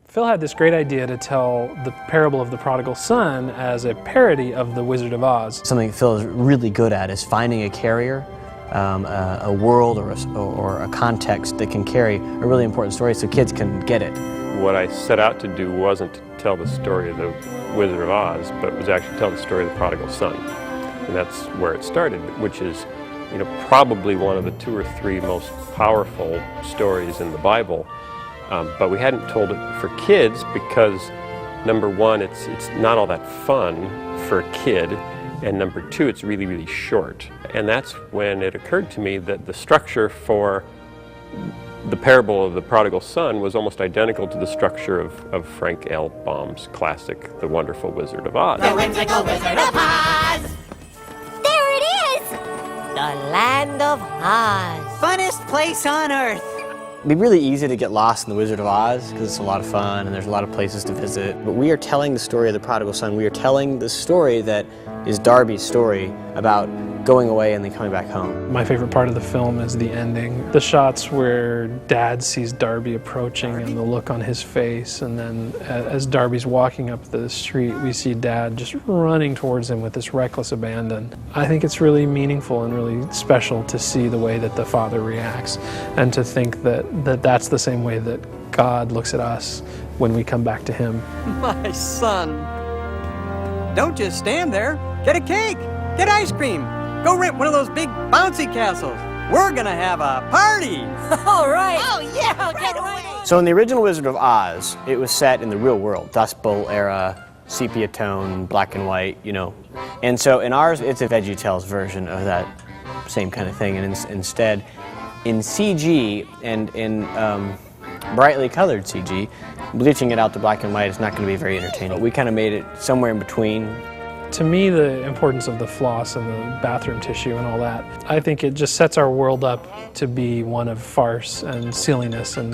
Phil had this great idea to tell the parable of the prodigal son as a parody of the Wizard of Oz. Something Phil is really good at is finding a carrier, a world or a context that can carry a really important story so kids can get it. What I set out to do wasn't to tell the story of the Wizard of Oz, but was actually to tell the story of the prodigal son. And that's where it started, which is, probably one of the 2 or 3 most powerful stories in the Bible. But we hadn't told it for kids because, number one, it's not all that fun for a kid, and number 2, it's really, really short. And that's when it occurred to me that the structure for the parable of the prodigal son was almost identical to the structure of Frank L. Baum's classic, The Wonderful Wizard of Oz. The Whimsical Wizard of Oz! There it is! The Land of Oz. Funnest place on earth. It'd be really easy to get lost in the Wizard of Oz because it's a lot of fun and there's a lot of places to visit. But we are telling the story of the prodigal son. We are telling the story that is Darby's story about going away and then coming back home. My favorite part of the film is the ending. The shots where Dad sees Darby approaching and the look on his face, and then as Darby's walking up the street, we see Dad just running towards him with this reckless abandon. I think it's really meaningful and really special to see the way that the father reacts and to think that that's the same way that God looks at us when we come back to him. My son. Don't just stand there. Get a cake. Get ice cream. Go rent one of those big bouncy castles. We're gonna have a party. All right. Oh, yeah, right away. So in the original Wizard of Oz, it was set in the real world, Dust Bowl era, sepia tone, black and white, And so in ours, it's a VeggieTales version of that same kind of thing. And instead, in CG and in brightly colored CG, bleaching it out to black and white is not going to be very entertaining. We kind of made it somewhere in between. To me, the importance of the floss and the bathroom tissue and all that, I think it just sets our world up to be one of farce and silliness and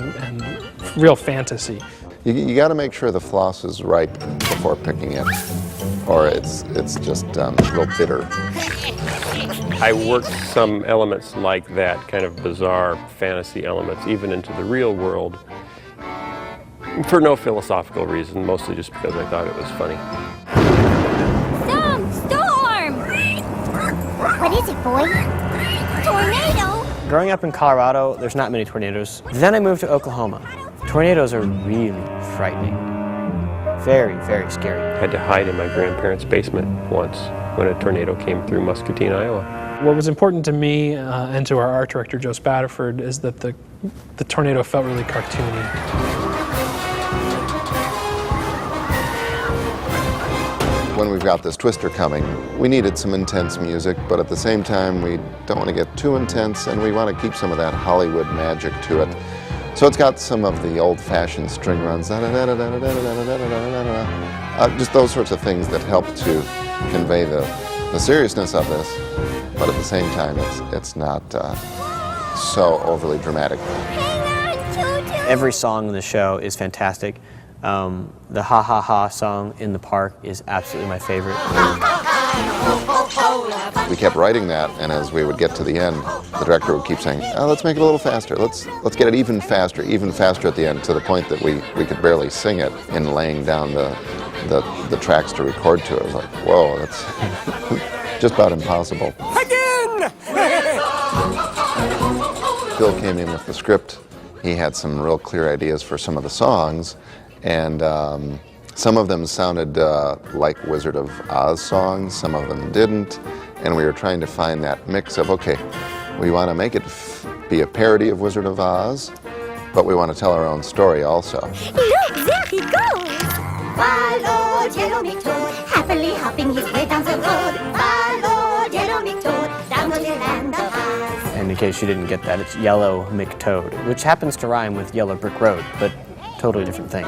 real fantasy. You got to make sure the floss is ripe before picking it, or it's just real bitter. I worked some elements like that, kind of bizarre fantasy elements, even into the real world, for no philosophical reason, mostly just because I thought it was funny. Storm! What is it, boy? Tornado? Growing up in Colorado, there's not many tornadoes. Then I moved to Oklahoma. Tornadoes are really frightening. Very, very scary. I had to hide in my grandparents' basement once when a tornado came through Muscatine, Iowa. What was important to me and to our art director, Joe Spatterford, is that the tornado felt really cartoony. When we've got this twister coming, we needed some intense music, but at the same time, we don't want to get too intense, and we want to keep some of that Hollywood magic to it. So it's got some of the old-fashioned string runs, just those sorts of things that help to convey the seriousness of this, but at the same time, it's not so overly dramatic. Every song in the show is fantastic. The Ha Ha Ha song in the park is absolutely my favorite. We kept writing that, and as we would get to the end, the director would keep saying, "Oh, let's make it a little faster. Let's get it even faster at the end," to the point that we could barely sing it in laying down the tracks to record to. It was like, whoa, that's just about impossible. Again! Bill came in with the script. He had some real clear ideas for some of the songs, and some of them sounded like Wizard of Oz songs, some of them didn't, and we were trying to find that mix of, okay, we want to make it be a parody of Wizard of Oz, but we want to tell our own story also. Look, there he goes! Follow Yellow Toad, happily hopping his way down the road. Follow Yellow Toad, down to the Land of Oz. And in case you didn't get that, it's Yellow McToad, which happens to rhyme with Yellow Brick Road, but totally different thing.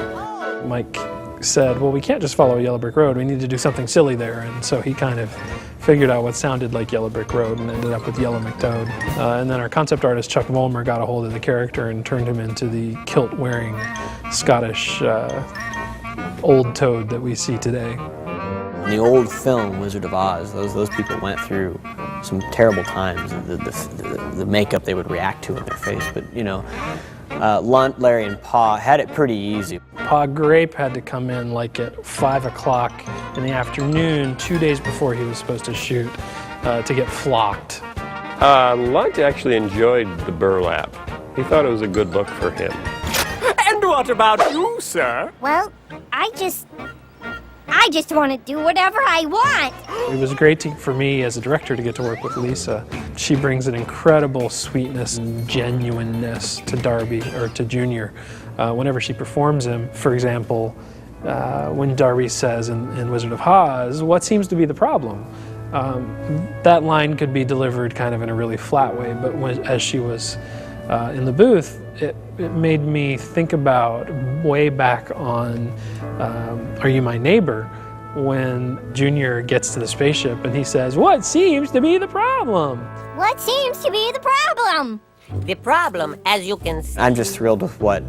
Mike said, well, we can't just follow Yellow Brick Road, we need to do something silly there, and so he kind of figured out what sounded like Yellow Brick Road and ended up with Yellow McToad. And then our concept artist, Chuck Vollmer, got a hold of the character and turned him into the kilt-wearing Scottish old toad that we see today. In the old film, Wizard of Oz, those people went through some terrible times, the makeup they would react to in their face, but Lunt, Larry, and Pa had it pretty easy. Pa Grape had to come in like at 5 o'clock in the afternoon, 2 days before he was supposed to shoot, to get flocked. Lunt actually enjoyed the burlap. He thought it was a good look for him. And what about you, sir? Well, I just want to do whatever I want. It was great for me as a director to get to work with Lisa. She brings an incredible sweetness and genuineness to Darby, or to Junior, whenever she performs him. For example, when Darby says in Wizard of Oz, "What seems to be the problem?" That line could be delivered kind of in a really flat way, but as she was in the booth, it made me think about way back on Are You My Neighbor, when Junior gets to the spaceship and he says, "What seems to be the problem?" What seems to be the problem? The problem, as you can see... I'm just thrilled with what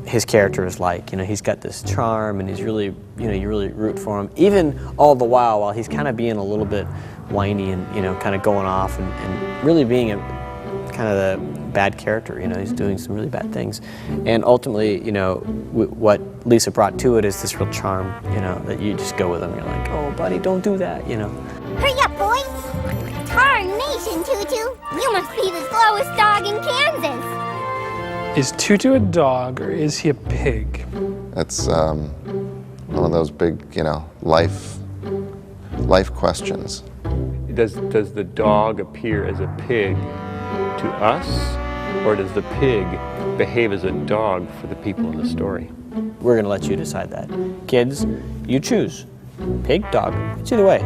his character is like. You know, he's got this charm, and he's really, you know, you really root for him. Even all the while he's kind of being a little bit whiny and, you know, kind of going off and really being a kind of the bad character. You know, he's doing some really bad things. And ultimately, you know, what Lisa brought to it is this real charm, you know, that you just go with him. You're like, "Oh, buddy, don't do that," you know. Hurry up, boy. Tarnation, Tutu. You must be the slowest dog in Kansas. Is Tutu a dog or is he a pig? That's one of those big, you know, life questions. Does the dog appear as a pig to us, or does the pig behave as a dog for the people in the story? We're going to let you decide that. Kids, you choose. Pig, dog, it's either way.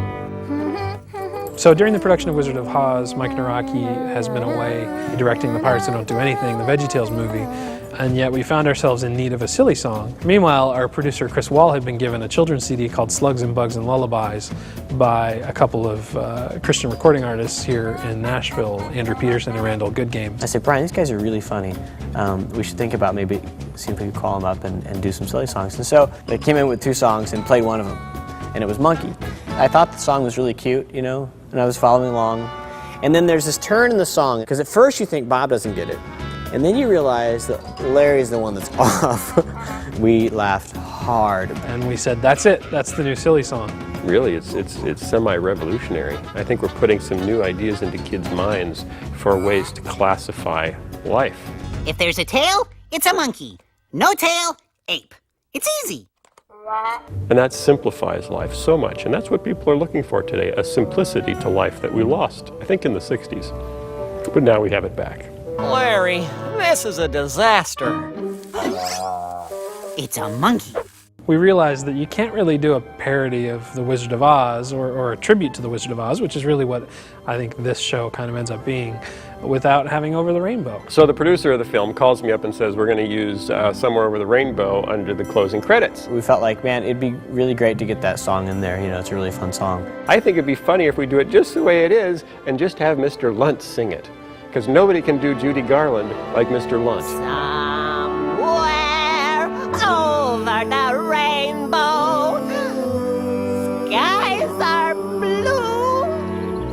So during the production of Wizard of Oz, Mike Naraki has been away directing The Pirates That Don't Do Anything, the VeggieTales movie, and yet we found ourselves in need of a silly song. Meanwhile, our producer Chris Wall had been given a children's CD called Slugs and Bugs and Lullabies by a couple of Christian recording artists here in Nashville, Andrew Peterson and Randall Goodgame. I said, "Brian, these guys are really funny. We should think about maybe see if we could call them up and do some silly songs." And so they came in with 2 songs and played one of them, and it was Monkey. I thought the song was really cute, you know, and I was following along. And then there's this turn in the song, because at first you think Bob doesn't get it, and then you realize that Larry's the one that's off. We laughed hard. And we said, that's it, that's the new silly song. Really, it's semi-revolutionary. I think we're putting some new ideas into kids' minds for ways to classify life. If there's a tail, it's a monkey. No tail, ape. It's easy. And that simplifies life so much, and that's what people are looking for today, a simplicity to life that we lost, I think, in the 60s. But now we have it back. Larry, this is a disaster. It's a monkey. We realized that you can't really do a parody of The Wizard of Oz or a tribute to The Wizard of Oz, which is really what I think this show kind of ends up being, without having Over the Rainbow. So the producer of the film calls me up and says, we're going to use Somewhere Over the Rainbow under the closing credits. We felt like, man, it'd be really great to get that song in there. You know, it's a really fun song. I think it'd be funny if we do it just the way it is and just have Mr. Lunt sing it. Because nobody can do Judy Garland like Mr. Lunt. Somewhere over the rainbow, skies are blue.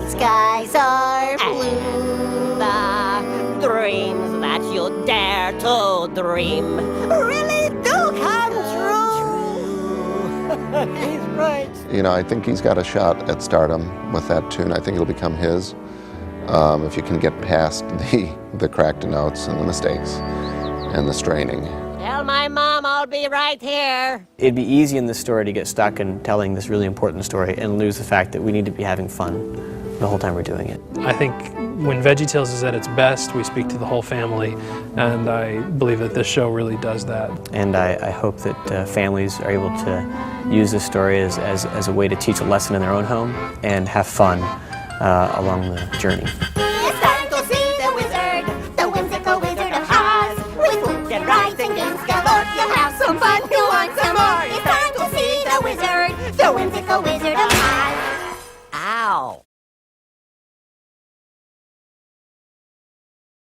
Skies are blue. And the dreams that you dare to dream really do come true. He's right. You know, I think he's got a shot at stardom with that tune. I think it'll become his. If you can get past the cracked notes and the mistakes and the straining. Tell my mom I'll be right here. It'd be easy in this story to get stuck in telling this really important story and lose the fact that we need to be having fun the whole time we're doing it. I think when VeggieTales is at its best, we speak to the whole family, and I believe that this show really does that. And I hope that families are able to use this story as a way to teach a lesson in their own home and have fun along the journey.